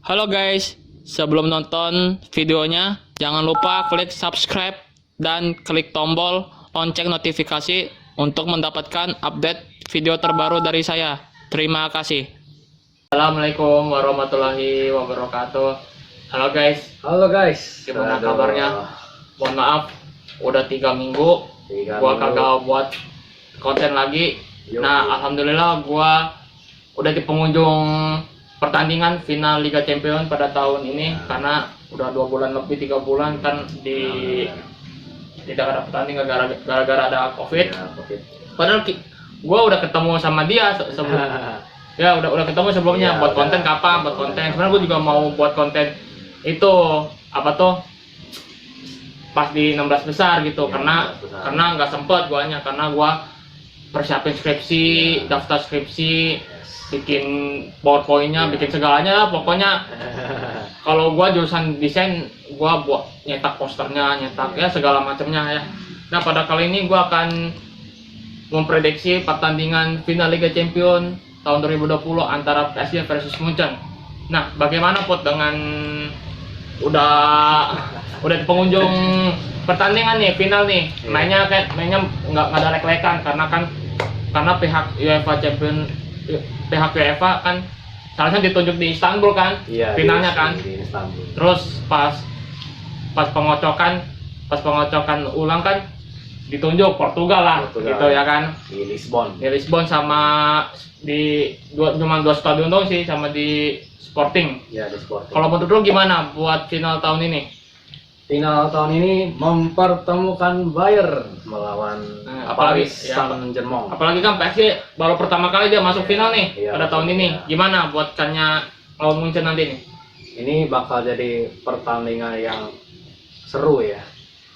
Halo guys, sebelum nonton videonya, jangan lupa klik subscribe dan klik tombol lonceng notifikasi untuk mendapatkan update video terbaru dari saya. Terima kasih. Assalamualaikum warahmatullahi wabarakatuh. Halo guys, gimana Aduh. kabarnya? Mohon maaf, udah 3 minggu gua kagak buat konten lagi. Yo. Nah, alhamdulillah gua udah di penghujung pertandingan final Liga Champions pada tahun ini, karena udah 2 bulan lebih 3 bulan kan tidak ada pertandingan gara-gara ada COVID. Ya, COVID. Padahal gua udah ketemu sama dia sebelum ya udah ketemu sebelumnya. Ya, buat udah. konten kapan buat konten. Sebenarnya gua juga mau buat konten itu apa tuh pas di 16 besar gitu, Ya, karena 16 besar. karena nggak sempet guanya, karena gua persiapin skripsi, Ya. daftar skripsi, Yes. bikin PowerPoint-nya, Ya. bikin segalanya lah pokoknya. Kalau gua jurusan desain, gua buat nyetak posternya, nyetak ya segala macamnya ya. Nah, pada kali ini gua akan memprediksi pertandingan final Liga Champions tahun 2020 antara PSG versus Munchen. Nah, bagaimana Pot dengan udah di pengunjung pertandingan nih, final nih. Iya. Mainnya nggak ada lek-lekan karena pihak UEFA pihak UEFA kan seharusnya ditunjuk di Istanbul kan, Iya, finalnya kan. di Istanbul. Terus pas pengocokan ulang kan ditunjuk Portugal lah, Portugal. gitu ya kan. Di Lisbon. Di Lisbon sama cuma dua stadion dong sih, sama di Sporting. Ya, di Sporting. Kalau menurut lo gimana buat final tahun ini? Final tahun ini mempertemukan Bayern melawan Apalagi Paris ya, Saint-Germain. apalagi kan PSG baru pertama kali dia masuk final nih Iya, pada tahun ini. iya. Gimana buat kannya lawan Munchen nanti nih? Ini bakal jadi pertandingan yang seru ya.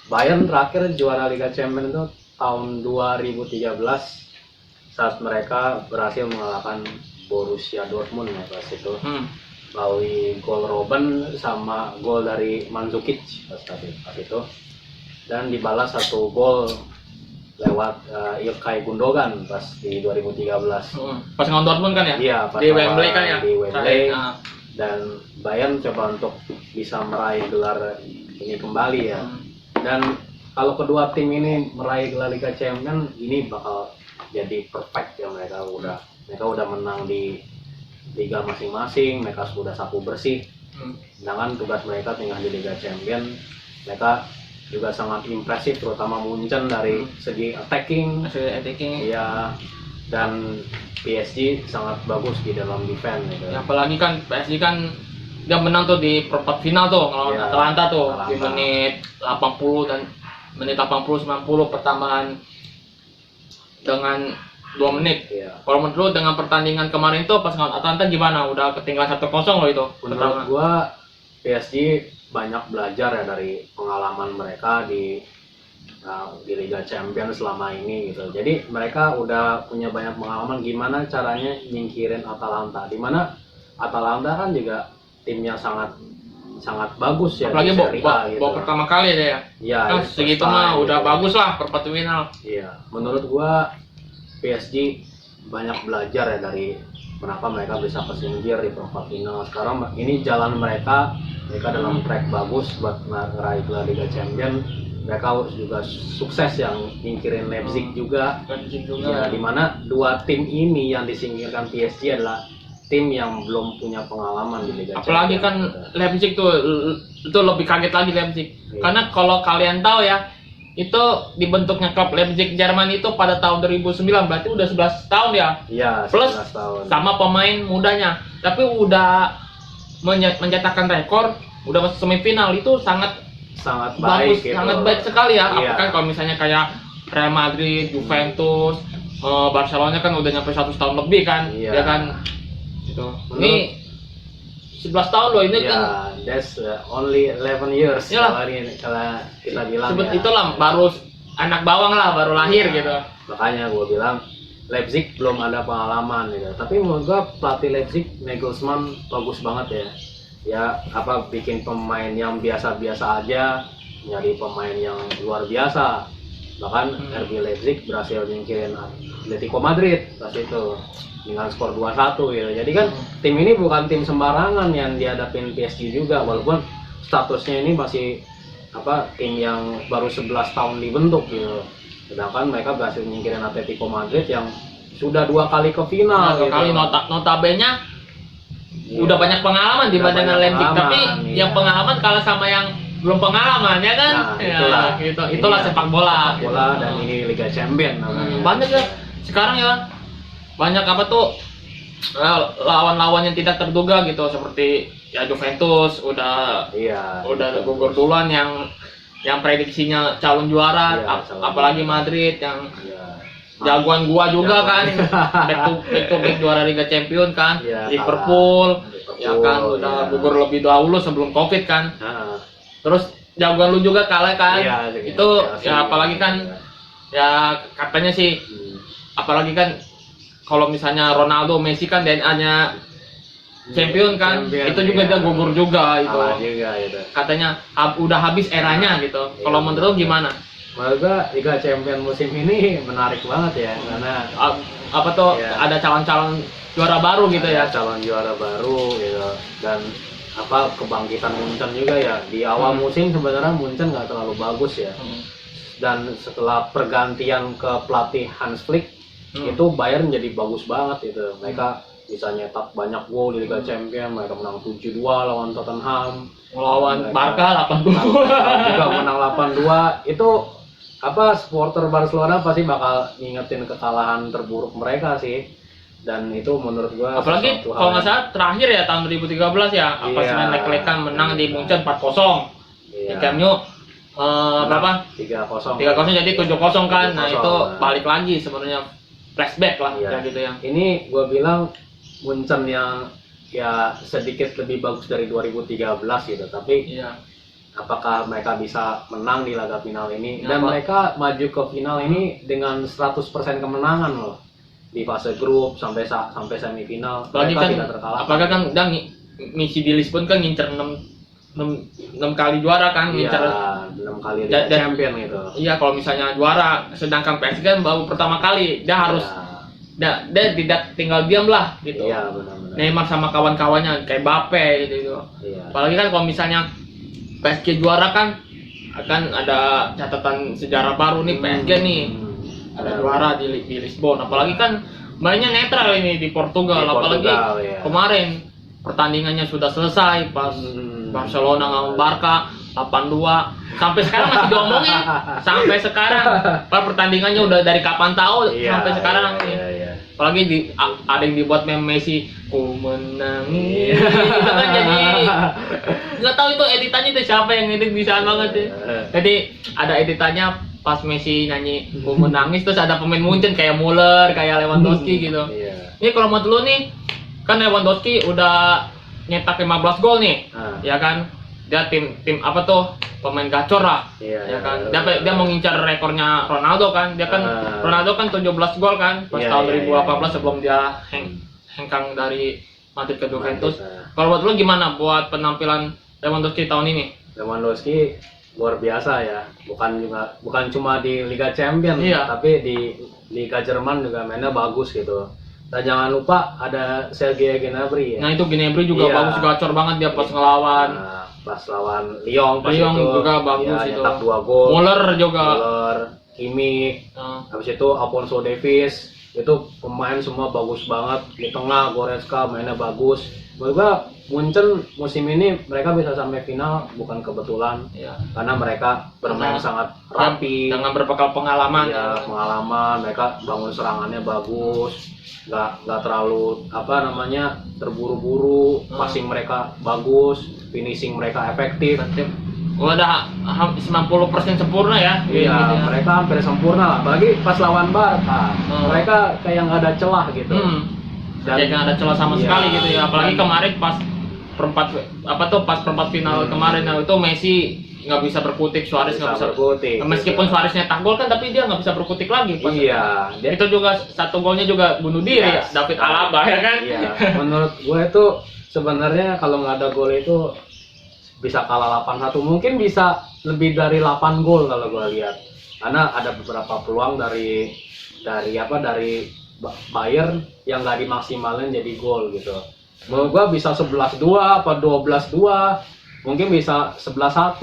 Bayern terakhir juara Liga Champions itu tahun 2013 saat mereka berhasil mengalahkan Borussia Dortmund ya pas itu. Melalui gol Robben sama gol dari Mandzukic pas itu, dan dibalas 1 gol lewat Ilkay Gundogan pas di 2013. Pas ngelawan Dortmund kan ya? Iya, pas Di lawan Wembley kan ya? di Wembley. Nah, Dan Bayern coba untuk bisa meraih gelar ini kembali ya. Dan kalau kedua tim ini meraih gelar Liga Champions, ini bakal jadi perfect ya. Mereka udah menang di liga masing-masing, mereka sudah sapu bersih. Sedangkan tugas mereka tinggal di Liga Champions. Mereka juga sangat impresif, terutama Munchen dari segi attacking. Iya, dan PSG sangat bagus di dalam defense gitu. ya, apalagi kan PSG kan dia menang tuh di perempat final tuh ngelawan Iya, Atalanta tuh di Atalanta. menit 80 90 pertambahan dengan 2 menit. Iya. Kalau menurut lu dengan pertandingan kemarin tuh pas ngelawan Atalanta gimana? Udah ketinggalan 1-0 loh itu. Menurut gua PSG banyak belajar ya dari pengalaman mereka di Liga Champions selama ini gitu. Jadi mereka udah punya banyak pengalaman gimana caranya nyingkirin Atalanta. Dimana Atalanta kan juga timnya sangat bagus ya. Apalagi di Serie A gitu. bawa pertama kali deh ya. Iya, Kan first segitu time mah udah gitu. bagus lah perempat final. Iya, menurut gua PSG banyak belajar ya dari kenapa mereka bisa kesingkir di perempat final. Sekarang ini jalan mereka dalam track bagus buat meraih gelar Liga Champions. Mereka juga sukses yang nyingkirin Leipzig juga. Ya, dimana 2 tim ini yang disingkirkan PSG adalah tim yang belum punya pengalaman di Liga Apalagi Champions. kan Leipzig tuh itu lebih kaget lagi Leipzig. Iya. Karena kalau kalian tahu ya, itu dibentuknya klub Leipzig Jerman itu pada tahun 2009, berarti udah 11 tahun ya. Iya, Plus 11 tahun. sama pemain mudanya. Tapi udah mencetakkan rekor, udah masuk semifinal, itu sangat sangat bagus, baik gitu. sangat baik sekali ya. Iya. Apakah kalau misalnya kayak Real Madrid, Juventus, Barcelona kan udah nyampe 100 tahun lebih kan, Iya. ya kan. Gitu. Ini 11 tahun loh ini kan. Ya, that's only 11 years. Iyalah. Kalau kita bilang ya. Itulah baru anak bawang lah, baru lahir Ya, gitu. Makanya gue bilang Leipzig belum ada pengalaman gitu. Tapi menurut gue pelatih Leipzig Nagelsmann bagus banget ya. Ya bikin pemain yang biasa-biasa aja, nyari pemain yang luar biasa. Bahkan RB Leipzig berhasil nyingkirin Atletico Madrid pas itu dengan skor 2-1 gitu. Jadi kan tim ini bukan tim sembarangan yang dihadapin PSG juga, walaupun statusnya ini masih tim yang baru 11 tahun dibentuk gitu. Sedangkan mereka berhasil nyingkirin Atletico Madrid yang sudah 2 kali ke final. Dua kali notabene udah banyak pengalaman dibandingkan Leipzig, tapi yang pengalaman kalah sama yang belum pengalaman ya kan. Nah, itulah sepak bola. Dan ini Liga Champion namanya. Banyak ya sekarang ya, banyak lawan-lawan yang tidak terduga gitu, seperti ya Juventus udah gugur duluan yang prediksinya calon juara, apalagi Madrid yang jagoan gua juga kan, back to back juara Liga Champion kan, Liverpool ya kan udah gugur lebih dahulu sebelum Covid kan. Terus jagoan lu juga kalah kan, itu ya apalagi kan ya katanya sih, apalagi kan kalau misalnya Ronaldo, Messi kan DNA-nya champion kan, itu juga dia gugur juga itu. Katanya udah habis eranya gitu. Kalau menurut lu gimana? Menurut gua Liga Champion musim ini menarik banget ya, karena ada calon-calon juara baru gitu ya. Calon juara baru gitu, dan kebangkitan Munchen juga ya. Di awal musim sebenarnya Munchen nggak terlalu bagus ya. Dan setelah pergantian ke pelatih Hans Flick, itu Bayern jadi bagus banget gitu. Mereka bisa nyetak banyak gol di Liga Champions. Mereka menang 7-2 lawan Tottenham, lawan Barca 8-2 juga menang 8-2. Itu supporter Barcelona pasti bakal ngingetin kekalahan terburuk mereka sih. Dan itu menurut gua apalagi kalau nggak salah terakhir ya tahun 2013 ya, Lek-Lekan menang di Munchen 4-0 di Camp Nou. Berapa? 3-0 jadi 7-0 kan. Nah itu balik lagi sebenarnya, flashback lah ya gitu ya. Ini gua bilang Munchen yang ya sedikit lebih bagus dari 2013 gitu, tapi apakah mereka bisa menang di laga final ini? Dan mereka maju ke final ini dengan 100% kemenangan loh, di fase grup sampai semifinal. Mereka tidak terkalahkan. Apakah kan misi di Lisbon kan ngincer 6 kali juara kan, ngincer 6 kali Liga Champion gitu. Iya, kalau misalnya juara, sedangkan PSG kan baru pertama kali, dia harus dia tidak tinggal diam lah gitu. Iya, benar-benar. Neymar sama kawan-kawannya kayak Mbappe gitu. Apalagi kan kalau misalnya PSG juara kan akan ada catatan sejarah baru nih, PSG nih ada juara di Lisbon. Apalagi kan mainnya netral ini di Portugal, apalagi kemarin pertandingannya sudah selesai pas Barcelona ngelawan Barca 8-2, sampai sekarang masih diomongin. Sampai sekarang pertandingannya udah dari kapan tahu sampai sekarang nih. Apalagi ada yang dibuat meme Messi, ku menangis. Itu kan jadi nggak tahu itu editannya itu siapa yang edit, bisa banget sih. Jadi ada editannya pas Messi nyanyi ku menangis, terus ada pemain Munchen kayak Muller, kayak Lewandowski gitu. Ini kalau menurut lu nih, kan Lewandowski udah nyetak 15 gol nih, ya kan? Dia tim pemain gacor lah, ya kan? Dia mau ngincar rekornya Ronaldo kan? Dia kan Ronaldo kan 17 gol kan pas tahun 2018 sebelum dia hengkang dari Madrid ke Juventus. Kalau buat lu gimana buat penampilan Lewandowski tahun ini? Lewandowski luar biasa ya, bukan cuma di Liga Champions, tapi di Liga Jerman juga mainnya bagus gitu. Dan jangan lupa ada Sergei Gnabry ya. Nah itu Gnabry juga bagus, gacor banget dia pas ngelawan. Pas lawan Lyon juga bagus itu. Nyetak 2 gol. Muller, Kimmich, habis itu Alphonso Davies, itu pemain semua bagus banget. Di tengah Goretzka mainnya bagus. Menurut Munchen musim ini mereka bisa sampai final bukan kebetulan, karena mereka bermain sangat rapi dengan berbekal pengalaman. Pengalaman, mereka bangun serangannya bagus, nggak terlalu terburu-buru, passing mereka bagus, finishing mereka efektif. Udah 90% sempurna ya. Mereka hampir sempurna lah. Apalagi pas lawan Barca, mereka kayak nggak ada celah gitu. Dan nggak ada celah sama sekali gitu ya. Apalagi kemarin pas perempat final kemarin itu Messi nggak bisa berkutik, Suarez nggak bisa berkutik. Meskipun Suarez nyetak gol kan, tapi dia nggak bisa berkutik lagi. Itu juga satu golnya juga bunuh diri, David Alaba ya kan. Menurut gue itu sebenarnya kalau nggak ada gol itu bisa kalah 8-1, mungkin bisa lebih dari 8 gol kalau gue lihat. karena ada beberapa peluang dari Bayern yang nggak dimaksimalin jadi gol gitu. Menurut gua bisa 11-2 apa 12-2, mungkin bisa 11-1.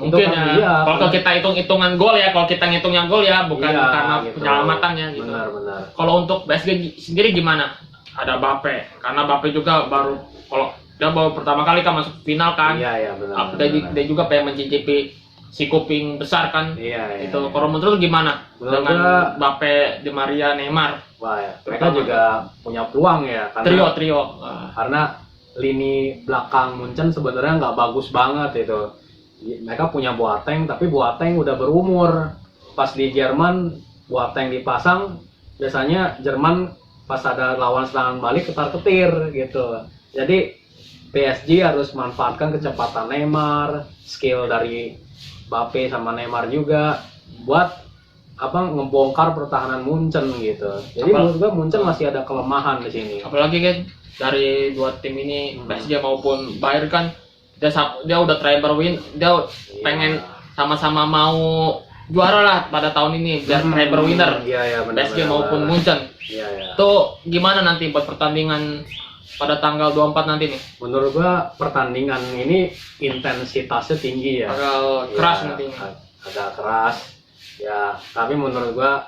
Mungkin kan, ya. iya, Kalau kita hitung-hitungan gol ya, kalau kita ngitungnya gol ya, bukan iya, karena gitu. penyelamatannya gitu. Benar. Kalau untuk PSG sendiri gimana? Ada Bape, karena Bape juga kalau dia baru pertama kali kan masuk final kan. Iya, benar. Dia juga pengen mencicipi si kuping besar kan. Iya. Itu kalau menurut lu gimana? Menurut Dengan gua, Bape, Di Maria, Neymar. wah ya, mereka juga punya peluang ya, karena Trio. karena lini belakang Munchen sebenarnya nggak bagus banget itu. Mereka punya Boateng, tapi Boateng udah berumur. Pas di Jerman Boateng dipasang, biasanya Jerman pas ada lawan serangan balik ketar-ketir gitu. Jadi PSG harus manfaatkan kecepatan Neymar, skill dari Mbappe sama Neymar juga buat ngebongkar pertahanan Munchen gitu. Jadi menurut gua Munchen masih ada kelemahan di sini. Apalagi kan dari dua tim ini PSG maupun Bayern kan dia udah try berwin, dia pengen sama-sama mau juara lah pada tahun ini biar try berwinner. Iya, benar. PSG maupun Munchen. Iya. Tuh gimana nanti buat pertandingan pada tanggal 24 nanti nih? Menurut gua pertandingan ini intensitasnya tinggi ya. Agak keras nantinya. Agak keras. Ya, tapi menurut gua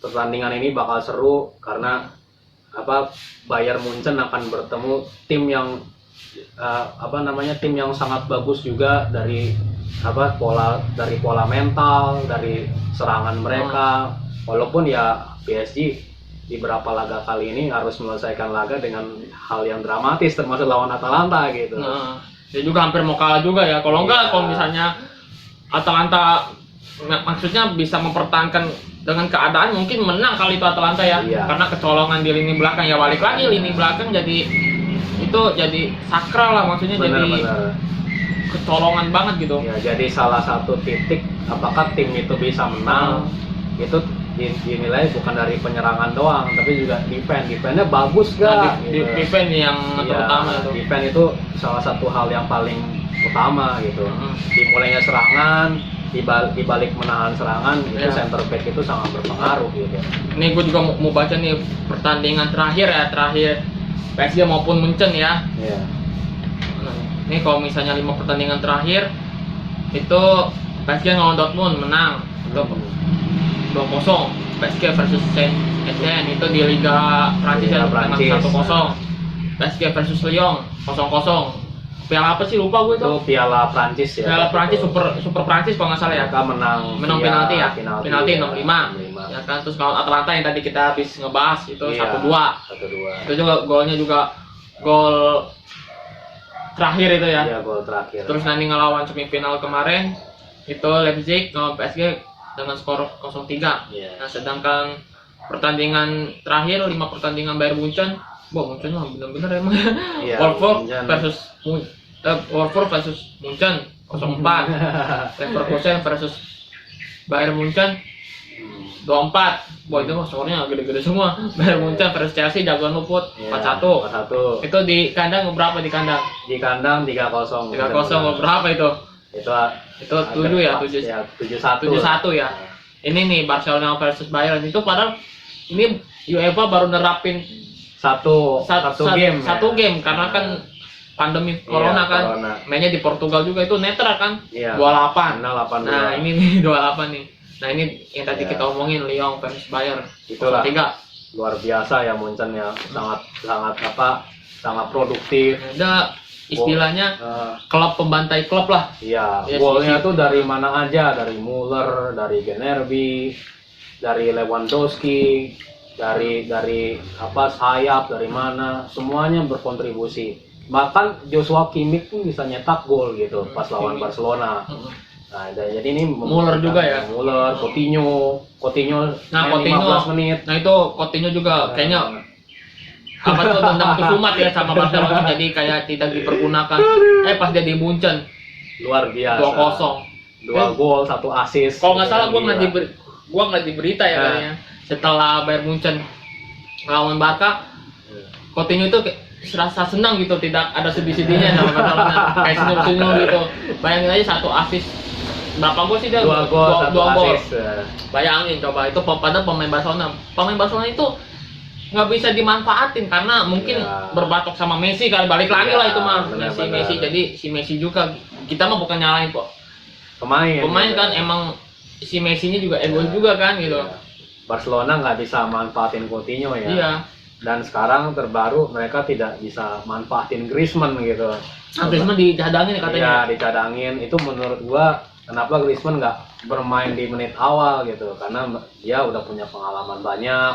pertandingan ini bakal seru karena Bayern Munchen akan bertemu tim yang tim yang sangat bagus juga dari pola mental, dari serangan mereka. Walaupun ya PSG di beberapa laga kali ini harus menyelesaikan laga dengan hal yang dramatis termasuk lawan Atalanta gitu. Nah, dia juga hampir mau kalah juga ya. Kalau enggak, kalau misalnya Atalanta maksudnya bisa mempertahankan dengan keadaan mungkin menang kali itu Atalanta ya. Iya. Karena kecolongan di lini belakang ya, balik lagi lini belakang jadi sakral lah, maksudnya jadi kecolongan banget gitu. Ya, jadi salah satu titik apakah tim itu bisa menang itu dinilai bukan dari penyerangan doang tapi juga defense-nya bagus gak? Defense yang terutama itu. Defense itu salah satu hal yang paling utama gitu. Dimulainya serangan, di balik menahan serangan itu center back itu sangat berpengaruh gitu. Ini gue juga mau baca nih pertandingan terakhir PSG maupun Munchen ya. Iya. Ini kalau misalnya 5 pertandingan terakhir itu PSG ngelawan Dortmund menang itu 2-0. PSG versus Saint Etienne itu di Liga Prancis ya menang 1-0. PSG versus Lyon 0-0. Piala apa sih, lupa gue itu. Itu Piala Prancis ya. Piala Prancis super Prancis kalau nggak salah ya. Mereka menang penalti ya. Penalti ya, 6-5. Ya kan, terus kalau Atalanta yang tadi kita habis ngebahas itu 1-2. 1-2. Itu juga golnya juga gol terakhir itu ya. Iya, gol terakhir. Terus nanti ngelawan semifinal kemarin itu Leipzig ngelawan PSG dengan skor 0-3. Iya. Nah, sedangkan pertandingan terakhir 5 pertandingan Bayern Munchen, Munchen mah bener-bener emang. Iya, Wolfsburg Munchen. versus Munchen 0-4. Leverkusen versus Bayern Munchen 2-4. Boy, itu skornya gede-gede semua. Bayern Munchen versus Chelsea jagoan luput 4-1. 4-1. Itu di kandang berapa di kandang? Di kandang 3-0. 3-0 berapa itu? Itu 7 ya, 7-1 ya. Ini nih Barcelona versus Bayern itu padahal ini UEFA baru nerapin satu game. Satu game karena kan pandemi corona kan. Corona. Mainnya di Portugal juga itu netral kan. Iya. 28. 8-2. Nah, ini nih 28 nih. Nah, ini yang tadi Iya. kita omongin Lyon versus Bayern. Itulah 3. luar biasa ya Munchen ya. Sangat produktif. Ada istilahnya klub pembantai klub lah. Iya, Yes, golnya yes. tuh dari mana aja, dari Muller, dari Gnabry, dari Lewandowski, dari sayap, dari mana, semuanya berkontribusi. Bahkan Joshua Kimmich pun bisa nyetak gol gitu pas lawan Barcelona. Nah, jadi ini Muller juga ya. Muller, Coutinho Nah, main Coutinho 15 menit. Nah, itu Coutinho juga kayaknya dendam kesumat ya sama Barcelona, jadi kayak tidak dipergunakan. Pas dia di Munchen Luar biasa. 2-0. 2 gol, 1 assist. Kalau nggak salah gua Gila. ngeliat di berita ya kayaknya setelah Bayern Munchen lawan Barca, Coutinho itu serasa senang gitu, tidak ada sedih-sedihnya sama Barcelona, kayak senyum-senyum gitu. Bayangin aja 1 assist berapa gol sih dia? 2 gol, 1 dua gol. assist. Bayangin coba itu pada pemain Barcelona. Pemain Barcelona itu nggak bisa dimanfaatin karena mungkin Iya. berbatok sama Messi kali, balik lagi Iya, lah itu mah benar-benar. Messi. Jadi si Messi juga kita mah bukan nyalain kok. Pemain Pemain kan emang si Messi-nya juga egois juga kan gitu. Iya. Barcelona nggak bisa manfaatin Coutinho ya. Iya. Dan sekarang terbaru mereka tidak bisa manfaatin Griezmann gitu. Griezmann dicadangin Iya, katanya. dicadangin. Itu menurut gua kenapa Griezmann nggak bermain di menit awal gitu? Karena dia udah punya pengalaman banyak.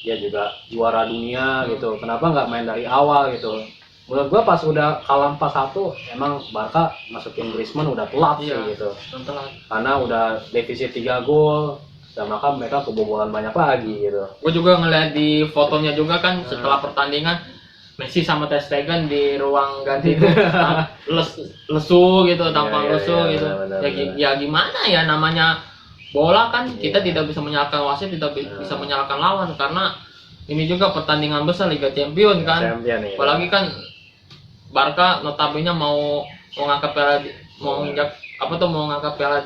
Dia juga juara dunia gitu. Kenapa nggak main dari awal gitu? Menurut gua pas udah kalah 4-1 emang Barca masukin Griezmann udah telat Iya. sih gitu. Telat. Karena udah defisit 3 gol dan maka mereka kebobolan banyak lagi gitu. Gue juga ngeliat di fotonya juga kan setelah pertandingan Messi sama Ter Stegen di ruang ganti itu lesu gitu, tampang Iya, lesu iya, gitu. benar, Ya, benar. ya gimana ya namanya bola kan kita Iya. tidak bisa menyalahkan wasit, tidak bisa menyalahkan lawan karena ini juga pertandingan besar Liga Champions kan. Champion nih. Apalagi kan Barca notabene mau ngangkat piala, mau nginjak apa tuh, mau ngangkat piala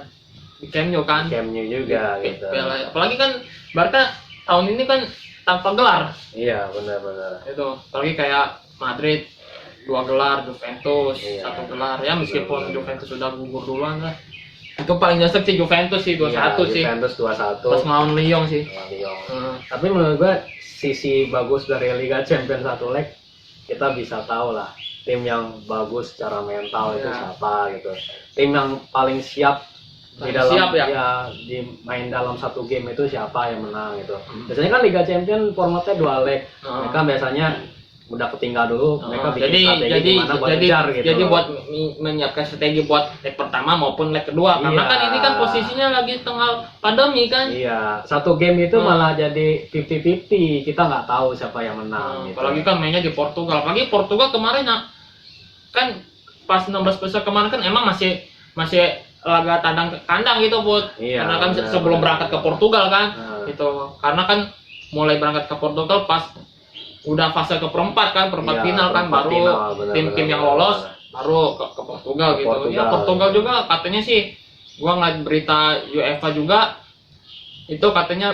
di Camp Nou kan. Camp Nou juga gitu. Piala, apalagi kan Barca tahun ini kan tanpa gelar Iya, benar-benar. itu, apalagi kayak Madrid 2 gelar, Juventus Iya. 1 gelar ya, meskipun Juventus sudah gugur duluan lah. Itu paling nyesek sih Juventus sih 2-1 Iya, sih Juventus 2-1 pas ngelawan Lyon sih. lawan Lyon. Tapi menurut gua sisi bagus dari Liga Champions satu leg kita bisa tahu lah tim yang bagus secara mental itu Iya. siapa gitu. Tim yang paling siap di Paling dalam siap ya? di main dalam satu game itu siapa yang menang gitu. Biasanya kan Liga Champions formatnya 2 leg. Mereka biasanya udah ketinggal dulu, mereka bikin strategi gimana buat ngejar gitu. jadi buat menyiapkan strategi buat leg pertama maupun leg kedua karena Iya. kan ini kan posisinya lagi tengah pandemi kan. Iya, satu game itu malah jadi 50-50, kita nggak tahu siapa yang menang. Gitu. Apalagi kan mainnya di Portugal. Apalagi Portugal kemarin kan pas 16 besar kemarin kan emang masih laga tandang kandang gitu buat Iya, karena kan benar, sebelum benar. berangkat ke Portugal kan Nah. gitu. Karena kan mulai berangkat ke Portugal pas udah fase ke perempat Iya, final kan, perempat baru final, benar, tim-tim benar, yang benar, lolos benar. baru ke Portugal gitu. Ya Portugal. Portugal juga katanya sih, gua ngeliat berita UEFA juga itu katanya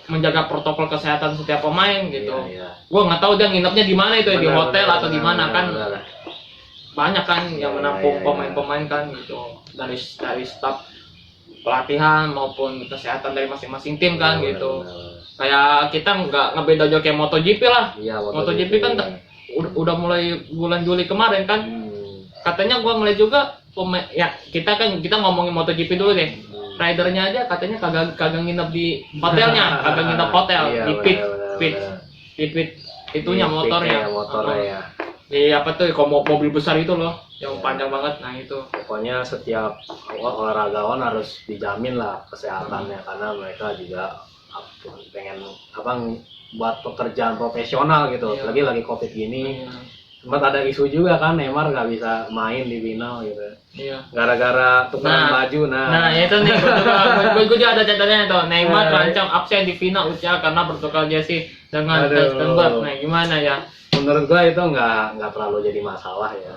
menjaga protokol kesehatan setiap pemain gitu. Iya, iya. Gua nggak tahu dia nginepnya di mana itu, di Benar, hotel benar, atau di benar, mana benar, kan. benar. Banyak kan yang Iya, menampung iya, iya. pemain-pemain kan gitu, dari staf pelatihan maupun kesehatan dari masing-masing tim kan Benar, gitu. benar, benar. Kayak kita nggak ngebeda aja kayak MotoGP lah. Iya, MotoGP kan udah mulai bulan Juli kemarin kan. Katanya gua ngeliat juga pemain ya, kita ngomongin MotoGP dulu deh. Ridernya aja katanya kagak nginep di hotelnya, kagak nginep hotel, Iya, di benar, pit benar. itunya Di motornya. pitnya, motornya ya. Di apa tuh, kalau mobil besar itu loh, yang panjang banget. Nah itu. Pokoknya setiap olahragawan harus dijamin lah kesehatannya karena mereka juga pengen buat pekerjaan profesional gitu. Iya. Lagi Covid gini. Sempat ada isu juga kan Neymar nggak bisa main di final gitu. Iya. Gara-gara tukeran baju. Nah itu nih, gue juga ada catatannya tuh. Neymar terancam absen di final usia karena bertukar jersey dengan Aduh. Stekenberg. Nah gimana ya? Menurut gua itu nggak terlalu jadi masalah ya.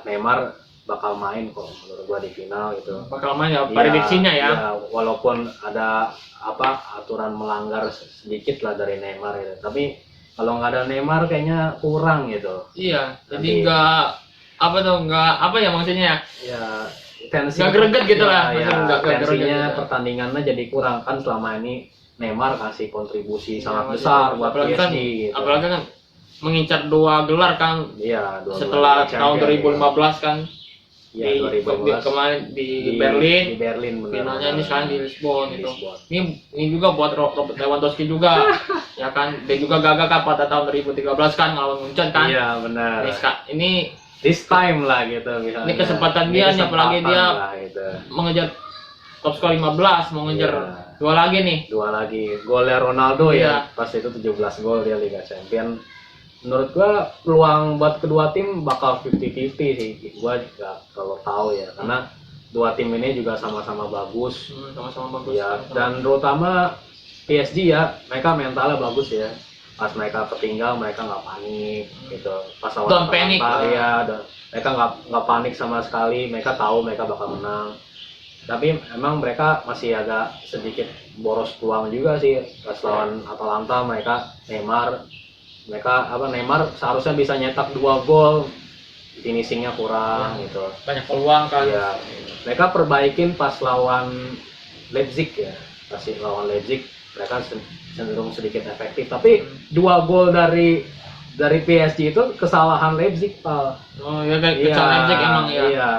Neymar bakal main kok menurut gua di final gitu. Bakal main ya, Iya, prediksinya ya. iya, walaupun ada aturan melanggar sedikit lah dari Neymar gitu. Tapi kalau nggak ada Neymar kayaknya kurang gitu. Iya, jadi Nanti- nggak apa ya maksudnya ya? Ya tensi Nggak greget gitu lah, ya, maksudnya nggak greget tensinya gitu. pertandingannya jadi kurang kan selama ini Neymar kasih kontribusi sangat Iya, besar buat apalagi kan, PSG gitu. apalagi kan mengincar 2 gelar kan Iya, setelah tahun 2015 kan. Iya, di 2015 kemarin di Berlin. Di Berlin benar. Finalnya ini sekarang di Lisbon Di gitu. Lisbon. Ini juga buat Robert Lewandowski juga, ya kan. Dia juga gagal kan pada tahun 2013 kan ngelawan Munchen kan. Iya, benar. Ini This time lah gitu misalnya. Ini kesempatan dia nih, apalagi kesempatan dia lah, gitu. mengejar top skor 15, mau ngejar Iya. 2 lagi nih. 2 lagi golnya Ronaldo Iya. ya. Pas itu 17 gol dia Liga Champion. Menurut gua peluang buat kedua tim bakal 50-50 sih. Gua juga kalau tahu ya karena dua tim ini juga sama-sama bagus. Sama-sama bagus. Ya, dan terutama PSG ya, mereka mentalnya bagus ya. Pas mereka ketinggal mereka nggak panik gitu. Pas Don't panic. ya, mereka nggak panik sama sekali, mereka tahu mereka bakal menang. Tapi emang mereka masih agak sedikit boros peluang juga sih pas lawan Atalanta. Neymar seharusnya bisa nyetak 2 gol, finishingnya kurang gitu. Banyak peluang kan. Ya, mereka perbaikin pas lawan Leipzig ya. Pasti lawan Leipzig mereka cenderung sedikit efektif. Tapi 2 gol dari PSG itu kesalahan Leipzig, Pak. Oh ya kayak kesalahan Leipzig emang ya. Iya,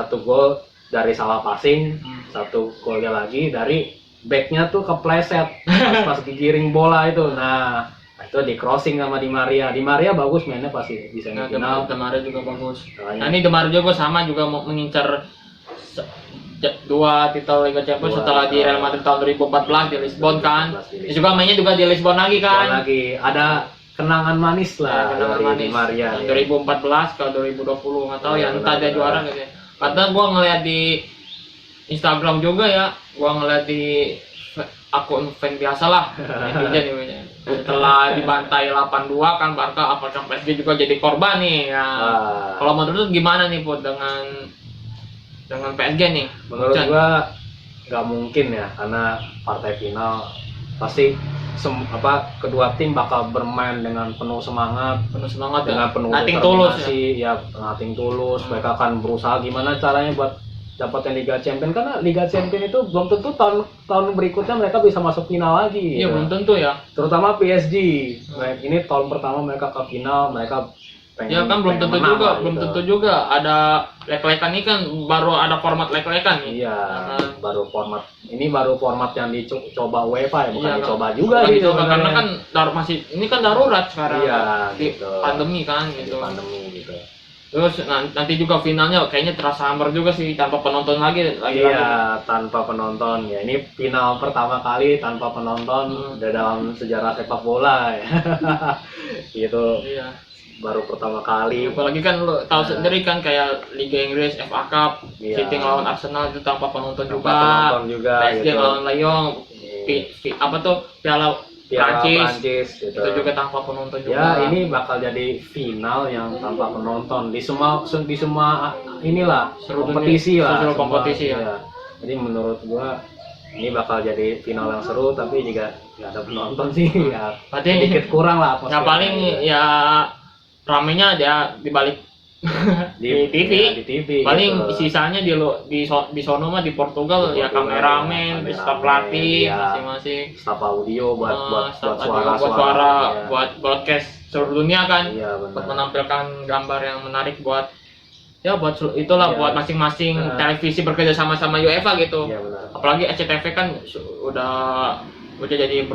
1 gol dari salah passing, 1 golnya lagi dari backnya tuh kepleset pas giring bola itu. Nah, itu di crossing sama Di Maria. Di Maria bagus mainnya pasti di semifinal. Demaria juga bagus. Makanya. Nah ini Demaria juga sama juga mau mengincar 2 titel Liga Champions setelah di Real Madrid tahun 2014 di Lisbon kan. Terus juga mainnya juga di Lisbon lagi kan. Lagi ada kenangan manis lah Kenangan dari manis. Di Maria. Nah, Ya. 2014 ke 2020 nggak tahu Iya, ya entah dia benar. juara gitu ya. Karena gua ngeliat di Instagram juga ya, gua ngeliat di akun fan biasa lah netizen ya. Setelah dibantai 8-2 kan Barca, apakah PSG juga jadi korban nih ya. Kalau menurut lu gimana nih Put dengan PSG nih? Menurut Chan. gua nggak mungkin ya, karena partai final pasti kedua tim bakal bermain dengan penuh semangat, Penuh semangat dengan ya. penuh Nothing tulus ya. determinasi, ya nothing tulus. Mereka akan berusaha gimana caranya buat dapetin Liga Champions, karena Liga Champions itu belum tentu tahun berikutnya mereka bisa masuk final lagi. Iya gitu. belum tentu ya. Terutama PSG. Ini tahun pertama mereka ke final, mereka pengen, Ya kan belum tentu menang juga, lah, belum gitu. tentu juga ada lek-lekan ini kan baru ada format lek-lekan nih. Iya, Nah, baru format yang dicoba UEFA ya, bukan iya, dicoba kan. juga Bukan sih dicoba, karena sebenarnya. kan ini kan darurat sekarang. Iya, Di gitu. pandemi kan Di gitu. pandemi gitu. Terus nanti juga finalnya kayaknya terasa hambar juga sih tanpa penonton lagi. Iya, tanpa penonton ya. Ini final pertama kali tanpa penonton dalam sejarah sepak bola ya. Gitu. Iya. Baru pertama kali. Apalagi kan lo tahu sendiri kan kayak Liga Inggris, FA Cup, Iya. City lawan Arsenal itu tanpa penonton Tanpa juga. penonton juga, PSG gitu. lawan Lyon, apa tuh Piala Prancis gitu. itu juga tanpa penonton juga. Ya, ini bakal jadi final yang tanpa penonton di semua inilah Seluruh kompetisi dunia, lah. seluruh semua, kompetisi ya. iya. Jadi menurut gua ini bakal jadi final yang seru, tapi juga nggak ada penonton sih ya. Berarti Sedikit kurang lah ya atmosfernya. paling ya ramenya dia di balik di TV. ya, di TV Paling gitu. sisanya di sono mah di Portugal Di ya Portugal, kameramen, ya, staf kameramen, pelatih ya. masing-masing. Staf audio buat Staf suara, audio, buat suara, ya. buat broadcast seluruh dunia kan. Iya, benar. Buat menampilkan gambar yang menarik buat itulah Iya. buat masing-masing Nah. televisi bekerja sama UEFA gitu. Iya, benar. Apalagi SCTV kan udah jadi Iya.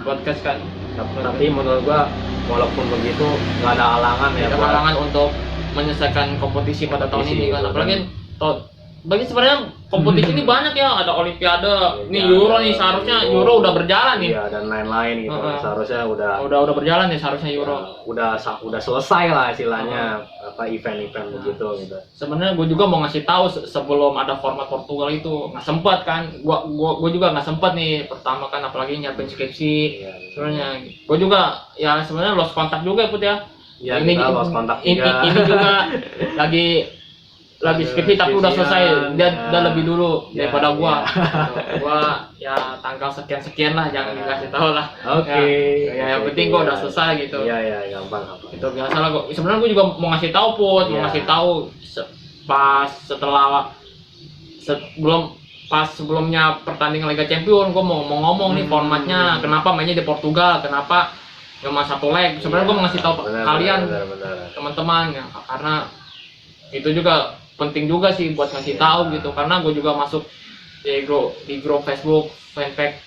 broadcast kan. Tapi menurut gua walaupun begitu nggak ada halangan ya Ada buat halangan untuk menyelesaikan kompetisi pada tahun Kompetisi ini kan. gitu, Apalagi bagi sebenarnya kompetisi ini banyak ya, ada Olimpiade, nih Euro nih seharusnya Euro udah berjalan nih. Iya, dan lain-lain gitu. Seharusnya Udah berjalan nih seharusnya Euro. udah selesai lah istilahnya event-event begitu gitu. Sebenarnya gue juga mau ngasih tahu sebelum ada format Portugal itu nggak sempat kan. Gua juga nggak sempat nih pertama kan, apalagi nyiapin skripsi. Iya. Sebenarnya gue juga ya sebenarnya lost kontak juga ya Put ya. Ya, kita lost kontak juga. Ini juga lagi skripsi tapi udah selesai, dia ya. udah lebih dulu Ya, daripada gua. ya. Gua ya tanggal sekian lah, jangan dikasih tahu lah. Oke. Ya, yang penting gua udah selesai gitu. Iya, gampang. Itu biasa lah gua. Sebenarnya gua juga mau ngasih tahu Put, mau Iya. ngasih tahu pas sebelumnya pertandingan Liga Champions, gua mau ngomong nih formatnya, kenapa mainnya di Portugal, kenapa cuma satu leg. Sebenarnya gua mau ngasih tahu kalian benar. teman-teman ya, karena itu juga penting juga sih buat ngasih tahu gitu, karena gue juga masuk di grup Facebook fanpage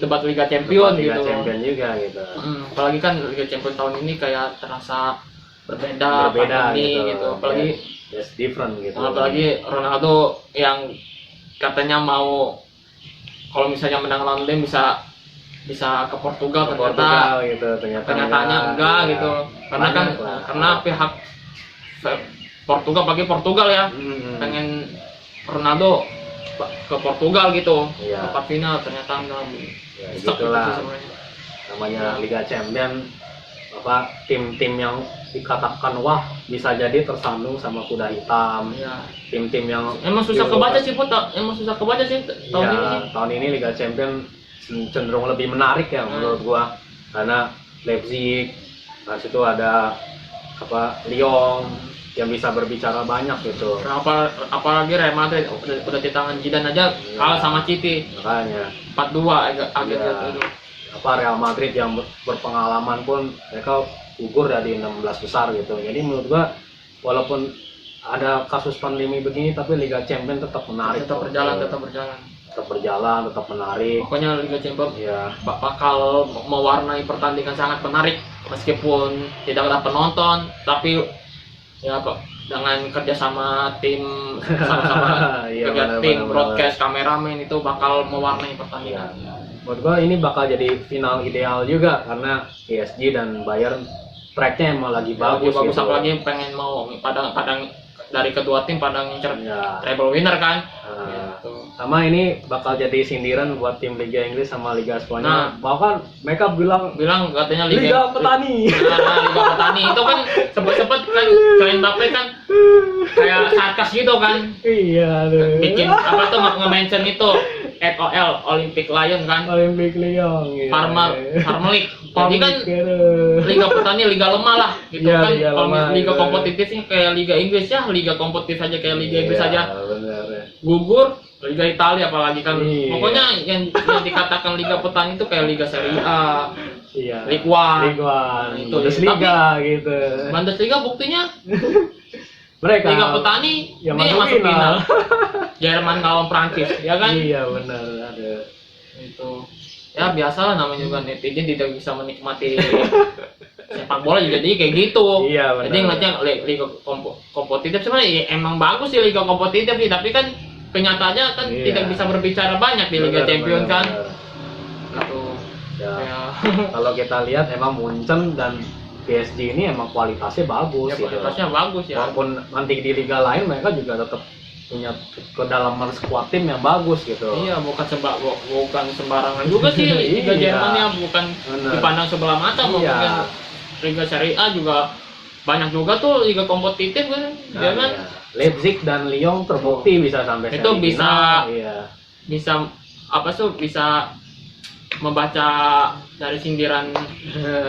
debat Liga Champions Liga gitu. Champion juga gitu. Apalagi kan Liga Champions tahun ini kayak terasa berbeda pandemi gitu. Apalagi It's different gitu. apalagi Ronaldo yang katanya mau kalau misalnya menang lawan Lem bisa ke Portugal, Ke ternyata Portugal gitu, kenyataannya enggak ya. gitu. Karena kan Banyak lah. karena pihak Portugal, apalagi Portugal ya, pengen Ronaldo ke Portugal gitu, Iya. tempat final, ternyata enggak. Ya, Nyesek gitu gitulah. sih sebenarnya. Namanya Liga Champion, tim-tim yang dikatakan wah bisa jadi tersandung sama kuda hitam. Iya. Tim-tim yang Emang susah kebaca sih Put, emang susah kebaca sih tahun ini sih. Tahun ini Liga Champion cenderung lebih menarik ya menurut gua, karena Leipzig, nah situ ada Lyon yang bisa berbicara banyak gitu. Nah, apalagi Real Madrid udah di tangan Zidane aja kalah sama City Makanya 4-2 agak Iya. gitu. Real Madrid yang berpengalaman pun mereka gugur dari 16 besar gitu. Jadi menurut gua walaupun ada kasus pandemi begini tapi Liga Champions tetap menarik. Tetap berjalan. Tetap berjalan, tetap menarik. Pokoknya Liga Champions Ya, bakal mewarnai pertandingan sangat menarik meskipun tidak ada penonton, tapi ya kok dengan kerjasama tim sama-sama Iya, kerja benar, tim benar, broadcast kameramen itu bakal mewarnai pertandingan. menurut gua ini bakal jadi final ideal juga karena PSG dan Bayern tracknya emang lagi bagus bagus gitu. apalagi pengen mau padang dari kedua tim pada ngincer Ya. treble winner kan. Nah, Gitu. sama ini bakal jadi sindiran buat tim Liga Inggris sama Liga Spanyol. Nah. Bahkan mereka bilang Bilang katanya Liga Petani. Nah, Liga Petani itu kan sempet kan kalian Mbappe kan kayak sarkas gitu kan, Iya deh. bikin apa tuh nge-mention itu FOL Olympic Lion kan, Olympic Lyon. Iya. Farmelik. Jadi kan Liga Petani liga lemah lah gitu Iya, kan. liga Kalau lemah, liga gitu. kompetitifnya kayak Liga Inggris ya, liga kompetitif aja kayak Liga Inggris aja. Benar. Gugur Liga Italia apalagi kan. Iya. Pokoknya yang dikatakan Liga Petani itu kayak Liga Serie A, Iya. Ligue 1. Ligue 1, Itu, Bundesliga gitu. Bundesliga buktinya Mereka Liga Petani yang ini masuk masuk final. final. Jerman ngalahin Prancis, ya kan? Iya benar ada. Itu. Ya biasalah namanya juga netizen tidak bisa menikmati sepak bola juga jadi kayak gitu. Iya, benar. Jadi ngeliatnya liga kompetitif sebenarnya ya, emang bagus sih liga kompetitif sih, tapi kan kenyataannya kan Iya. tidak bisa berbicara banyak di Liga Benar, Champions benar, kan. benar. Gitu. Ya. Ya. Kalau kita lihat emang Munchen dan PSG ini emang kualitasnya bagus Ya, gitu. kualitasnya bagus ya. Walaupun nanti di liga lain mereka juga tetap punya kedalaman squad tim yang bagus gitu. Iya, bukan sembarangan juga sih Liga Iya. Jerman ya, bukan Benar. dipandang sebelah mata. Iya. Mungkin Liga Serie A juga banyak juga tuh liga kompetitif kan, ya kan? Iya. Leipzig dan Lyon terbukti bisa sampai Itu semifinal. bisa Iya. bisa apa tuh bisa membaca dari sindiran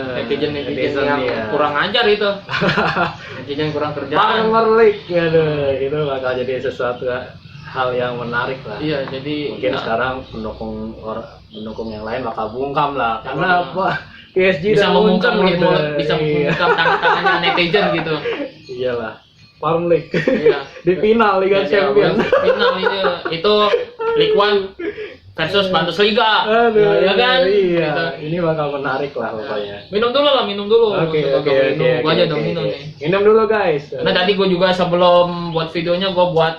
netizen yang iya. kurang ajar itu. Netizen kurang kerjaan. Premier League, aduh, itu bakal jadi sesuatu hal yang menarik lah. Iya, jadi Mungkin ya, sekarang pendukung yang lain bakal bungkam lah. Ya, Karena bakal. apa? PSG bisa dan memungkam Munchen gitu. mulut, bisa Iya. memungkam tangan-tangannya netizen gitu. Iyalah. Premier League. Iya. Di final Liga Ya, Champions. final itu Ligue 1 versus Bundesliga. Aduh, ya kan? Iya. Gitu. Ini bakal menarik lah pokoknya. Minum dulu. Oke. Gua aja dong minum nih. Minum dulu guys. Karena tadi gue juga sebelum buat videonya gue buat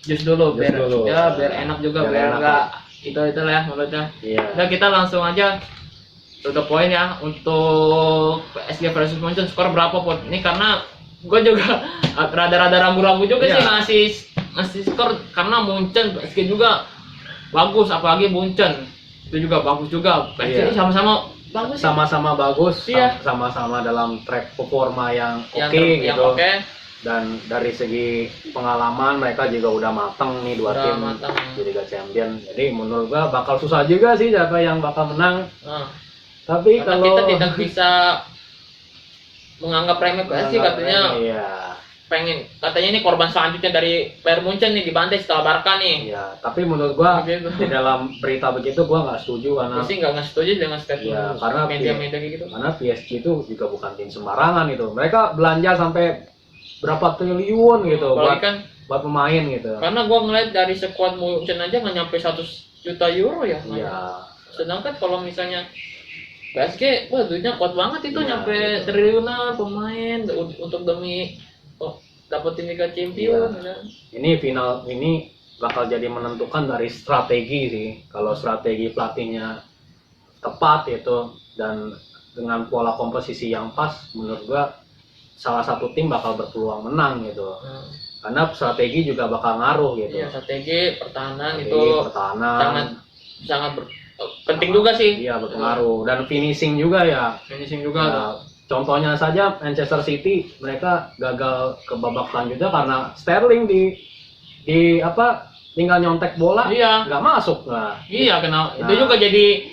jus dulu Jus biar dulu. biar enak juga Biar biar enak, enggak itu lah ya mulutnya. Iya. Udah kita langsung aja tutup poin ya untuk PSG versus Munchen skor berapa Pot? Ini karena gue juga rada-rada ragu-ragu juga Iya. sih ngasih skor karena Munchen PSG juga bagus apalagi Munchen itu juga bagus juga. PSG Iya. sama-sama bagus sih. Sama-sama bagus, Iya. sama-sama dalam track performa yang yang oke yang gitu. oke. Dan dari segi pengalaman mereka juga udah mateng nih dua Udah tim mateng. di Liga Champions. Jadi menurut gua bakal susah juga sih siapa yang bakal menang. Nah. Tapi Karena kalau kita tidak bisa menganggap remeh PSG katanya iya. katanya ini korban selanjutnya dari Bayern Munchen nih dibantai setelah Barca nih. Iya, tapi menurut gua Begitu. di dalam berita begitu gua nggak setuju karena Gue sih nggak setuju dengan statement Iya, karena media-media kayak gitu. karena PSG itu juga bukan tim sembarangan itu. Mereka belanja sampai berapa triliun gitu Apalagi buat kan buat pemain gitu. karena gue ngeliat dari squad Munchen aja nggak nyampe 100 juta euro ya. Iya. Sedangkan kalau misalnya PSG, wah duitnya kuat banget itu Iya. nyampe triliunan pemain untuk demi dapetin Liga Champions. Iya. Kan? Ini final ini bakal jadi menentukan dari strategi sih. Kalau strategi pelatihnya tepat itu dan dengan pola komposisi yang pas, menurut gua salah satu tim bakal berpeluang menang gitu. Karena strategi juga bakal ngaruh gitu. Iya, strategi pertahanan Strategi itu pertahanan sangat penting juga sih. Iya berpengaruh dan finishing juga ya. Finishing juga tuh. contohnya saja Manchester City, mereka gagal ke babak selanjutnya karena Sterling di apa tinggal nyontek bola, Iya. nggak masuk. Nah, Iya, kenal. Nah. Itu juga jadi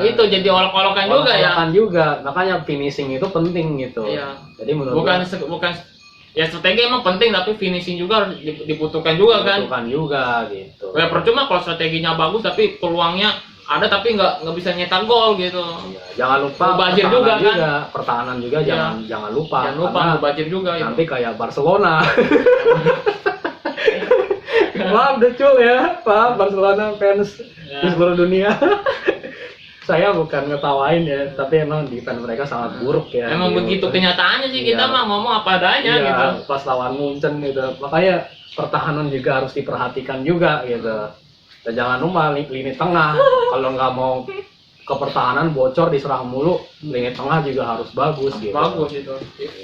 itu jadi olok-olokan juga ya. olok-olokan juga, makanya finishing itu penting gitu. Iya. Jadi menurut Bukan ya strategi emang penting, tapi finishing juga harus dibutuhkan juga kan. bukan juga gitu. Ya percuma kalau strateginya bagus tapi peluangnya ada tapi nggak bisa nyetak gol gitu. Iya, jangan lupa Mubazir pertahanan juga, kan? pertahanan juga Iya. jangan lupa. Jangan lupa karena mubazir juga itu. nanti kayak Barcelona. Maaf Decul ya, Pak Barcelona fans Ya. di seluruh dunia. Saya bukan ngetawain ya, tapi emang defense mereka sangat buruk ya. Emang Di- begitu kenyataannya sih, kita Iya. mah ngomong apa adanya Iya, gitu. pas lawan Munchen gitu. Makanya pertahanan juga harus diperhatikan juga gitu. Dan jangan lupa lini tengah. Kalau nggak mau ke pertahanan bocor diserang mulu, lini tengah juga harus bagus gitu. Bagus itu.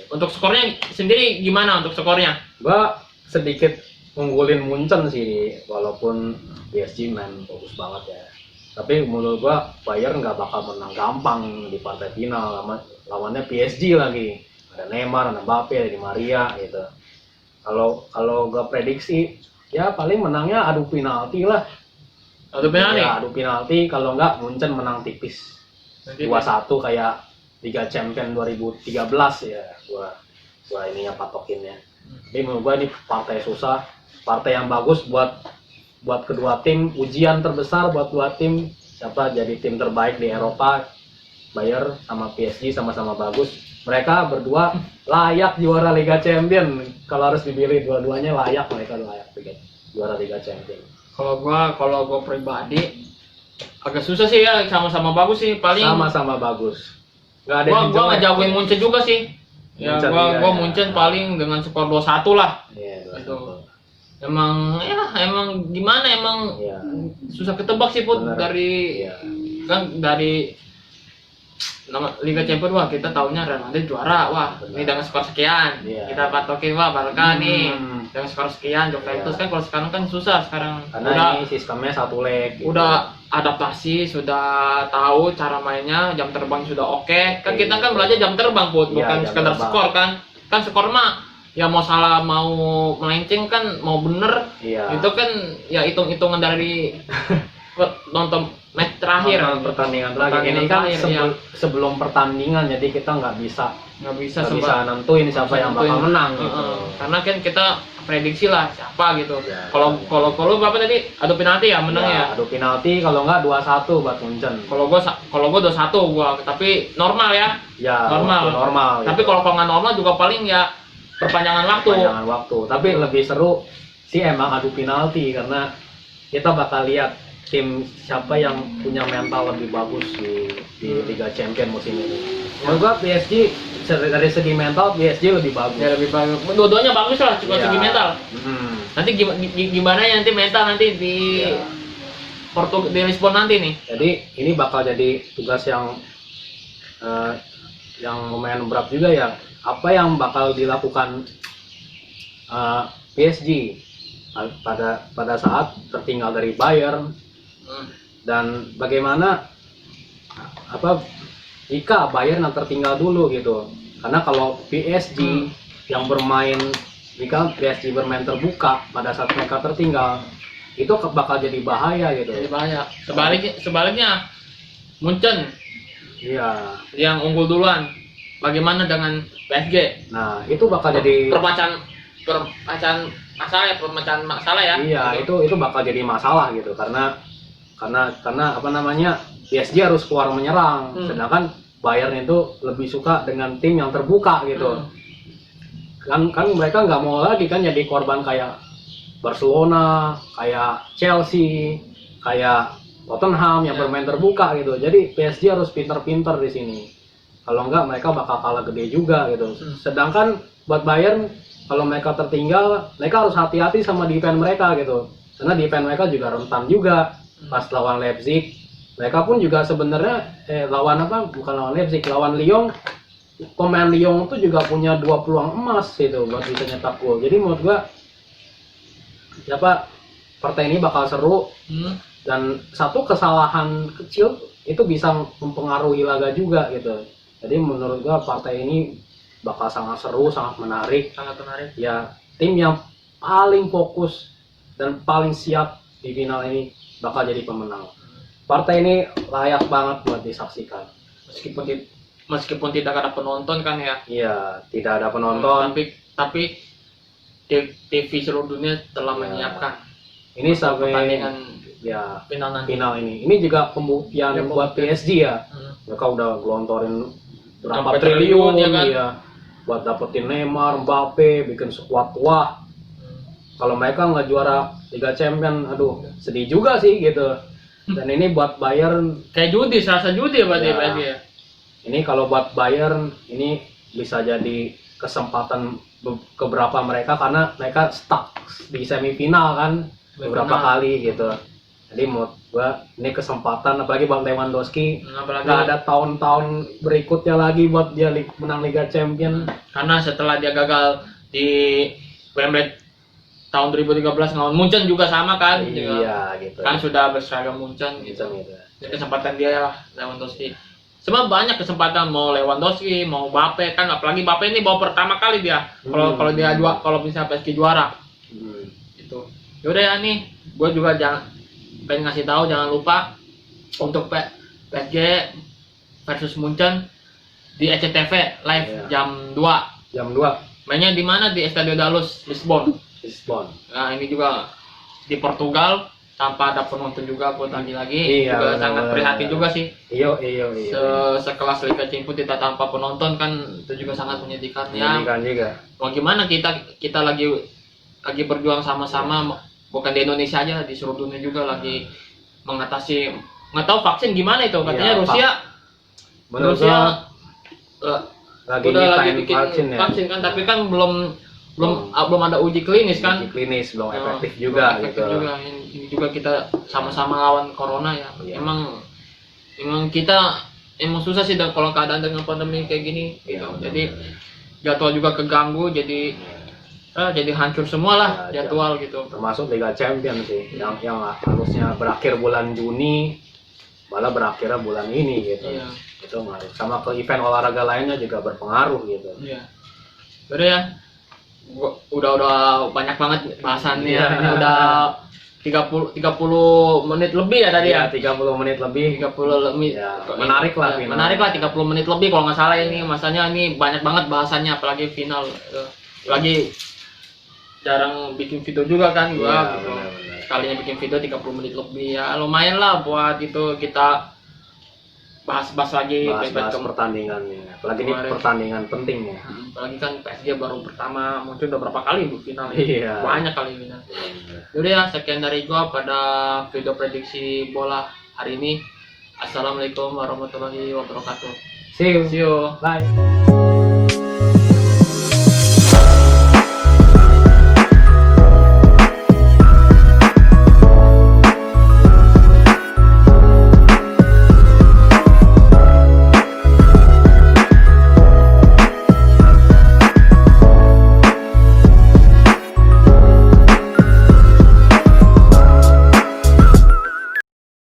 Untuk skornya sendiri gimana untuk skornya? Gua sedikit unggulin Munchen sih, walaupun PSG main bagus banget ya. Tapi menurut gua Bayern nggak bakal menang gampang di partai final, lawannya PSG lagi. Ada Neymar, ada Mbappe, ada Di Maria gitu. Kalau gua prediksi ya paling menangnya adu penalti lah. Atau benar nih? Ya, adu penalti, kalau nggak Munchen menang tipis. 2-1 kayak Liga Champion 2013 ya. Gua ininya patokinnya. Jadi menurut gua ini partai susah, partai yang bagus buat kedua tim, ujian terbesar buat dua tim, siapa jadi tim terbaik di Eropa. Bayern sama PSG sama-sama bagus. Mereka berdua layak juara Liga Champion. Kalau harus dipilih dua-duanya mereka layak juara Liga Champion. Kalau gua pribadi agak susah sih ya, sama-sama bagus sih, paling Sama-sama bagus. Nggak ada gua yang jelek. ngejagoin Munchen juga sih. Ya Munchen, gua iya. Munchen paling dengan skor 2-1 lah. Iya, Itu. Emang gimana Iya. susah ketebak sih Put Bener. dari Iya. kan dari nama Liga Champions. Wah, kita tahunya Real Madrid juara. Wah, Bener. ini dengan skor sekian. Iya. Kita patokin wah Barca nih dengan skor sekian. Juventus Iya. kan kalau sekarang kan susah sekarang. Karena ini sistemnya satu leg. Gitu. Udah adaptasi, sudah tahu cara mainnya, jam terbang sudah oke. Kan Oke. kita kan belajar jam terbang, Put, Iya, bukan jam sekedar terbang. skor kan. Kan skor mah ya mau salah mau melenceng kan mau bener Iya. itu kan ya hitung-hitungan dari nonton match terakhir. Nonton pertandingan terakhir. Pertandingan Ini kan terakhir, iya. sebelum pertandingan, jadi kita nggak bisa nggak bisa nentuin siapa yang bakal nentuin. menang gitu. Karena kan kita prediksi lah siapa gitu. Ya, Kalau ya. kalau berapa tadi? Adu penalti ya menang ya. Adu penalti, kalau nggak 2-1 buat Munchen. Kalau gua 2-1 gua, tapi normal ya. Ya, Normal. waktu normal. Tapi gitu. kalau nggak normal juga paling ya perpanjangan waktu. Panjangan waktu. Tapi lebih seru sih emang adu penalti, karena kita bakal lihat tim siapa yang punya mental lebih bagus di Liga Champion musim ini. Menurut gua PSG dari segi mental PSG lebih bagus. Ya lebih bagus. Dua-duanya bagus lah, cuma Iya. segi mental. Hmm. Nanti gimana ya nanti mental nanti di Iya. di Lisbon nanti nih. Jadi ini bakal jadi tugas yang lumayan berat juga ya. Apa yang bakal dilakukan PSG pada saat tertinggal dari Bayern, dan bagaimana jika Bayern yang tertinggal dulu gitu. Karena kalau PSG yang bermain, jika PSG bermain terbuka pada saat mereka tertinggal, itu bakal jadi bahaya gitu. Jadi bahaya. Sebaliknya Munchen Iya. yang unggul duluan. Bagaimana dengan PSG? Nah, itu bakal jadi Perpecahan masalah ya. iya, itu bakal jadi masalah gitu, karena apa namanya, PSG harus keluar menyerang, sedangkan Bayern itu lebih suka dengan tim yang terbuka gitu. Kan mereka nggak mau lagi kan jadi korban kayak Barcelona, kayak Chelsea, kayak Tottenham yang bermain terbuka gitu. Jadi PSG harus pinter-pinter di sini. Kalau enggak mereka bakal kalah gede juga gitu. Sedangkan buat Bayern, kalau mereka tertinggal, mereka harus hati-hati sama defense mereka gitu. Karena defense mereka juga rentan juga. Pas lawan Leipzig, mereka pun juga sebenarnya bukan lawan Leipzig, lawan Lyon. Pemain Lyon itu juga punya 2 peluang emas gitu buat bisa nyetak gol. Jadi menurut gua partai ini bakal seru, dan satu kesalahan kecil itu bisa mempengaruhi laga juga gitu. Jadi menurut gua partai ini bakal sangat seru, sangat menarik. Sangat menarik. Ya, tim yang paling fokus dan paling siap di final ini bakal jadi pemenang. Partai ini layak banget buat disaksikan. Meskipun tidak ada penonton kan ya. Iya, tidak ada penonton. Tapi TV seluruh dunia telah menyiapkan Ini sampai pertandingan ya final nanti. final ini. Ini juga pembuktian Ya, buat pembuktian. PSG ya. Mereka udah gelontorin berapa Sampai triliun ya kan? ya buat dapetin Neymar, Mbappe, bikin skuad wah. Kalau mereka nggak juara Liga Champion, aduh sedih juga sih gitu. Dan ini buat Bayern, Kayak judi, serasa judi ya berarti Ya. PSG ya. ini kalau buat Bayern ini bisa jadi kesempatan ke beberapa mereka karena mereka stuck di semifinal kan beberapa Semifinal. kali gitu. Jadi menurut gua ini kesempatan apalagi buat Lewandowski. Apalagi Nggak ada tahun-tahun berikutnya lagi buat dia menang Liga Champion. karena setelah dia gagal di Wembley tahun 2013 ngelawan Munchen juga sama kan. Juga. Iya gitu. Kan sudah berseragam Munchen gitu. Gitu. Jadi kesempatan dia lah Lewandowski. Sebenarnya banyak kesempatan mau Lewandowski, mau Mbappe kan, apalagi Mbappe ini baru pertama kali dia. Kalau dia kalau bisa PSG juara gitu. Yaudah ya nih, gue juga pengen ngasih tahu jangan lupa untuk PSG versus Munchen di SCTV live Iya. jam 2. Jam 2 Mainnya di mana? Di Estadio da Luz, Lisbon. Lisbon. Nah, ini juga di Portugal tanpa ada penonton juga buat lagi-lagi. Iya, Juga benar, sangat benar, prihatin benar. juga sih. Iya. Sekelas Liga Champions tidak tanpa penonton kan itu juga sangat menyedihkan ya. Ini kan juga. Mau gimana kita lagi berjuang sama-sama, bukan di Indonesia aja, di seluruh dunia juga lagi mengatasi, nggak tahu vaksin gimana itu katanya. Iya, Rusia Menurut Rusia gua lagi udah lagi nyiptain bikin vaksin, ya. kan, tapi kan belum ada uji klinis kan. Uji klinis belum Oh, efektif juga belum efektif gitu. juga. Ini juga kita sama-sama lawan corona ya. Iya. Emang kita susah sih kalau keadaan dengan pandemi kayak gini. Iya, benar. Jadi jadwal juga keganggu, jadi hancur semua lah Ya, jadwal gitu. Termasuk Liga Champions sih yang harusnya berakhir bulan Juni malah berakhirnya bulan ini gitu. Iya. Itu ngaruh. Sama ke event olahraga lainnya juga berpengaruh gitu. Iya. Udah ya. Udah banyak banget bahasannya. Iya. Ini udah 30 menit lebih ya tadi ya. 30 menit lebih. 30 lebih. Ya, menarik lah final. Menarik lah 30 menit lebih kalau nggak salah ini. Masanya ini banyak banget bahasannya, apalagi final. Lagi jarang bikin video juga kan gua. Iya, gitu. benar-benar. Sekalinya bikin video 30 menit lebih ya lumayan lah buat itu kita bahas-bahas lagi Bahas pertandingan nih. Apalagi ini Kemarin. pertandingan penting ya. apalagi kan PSG baru pertama muncul udah berapa kali bu final ya? Iya. Banyak kali final. Yaudah ya, sekian dari gua pada video prediksi bola hari ini. Assalamualaikum warahmatullahi wabarakatuh. See you. See you. Bye.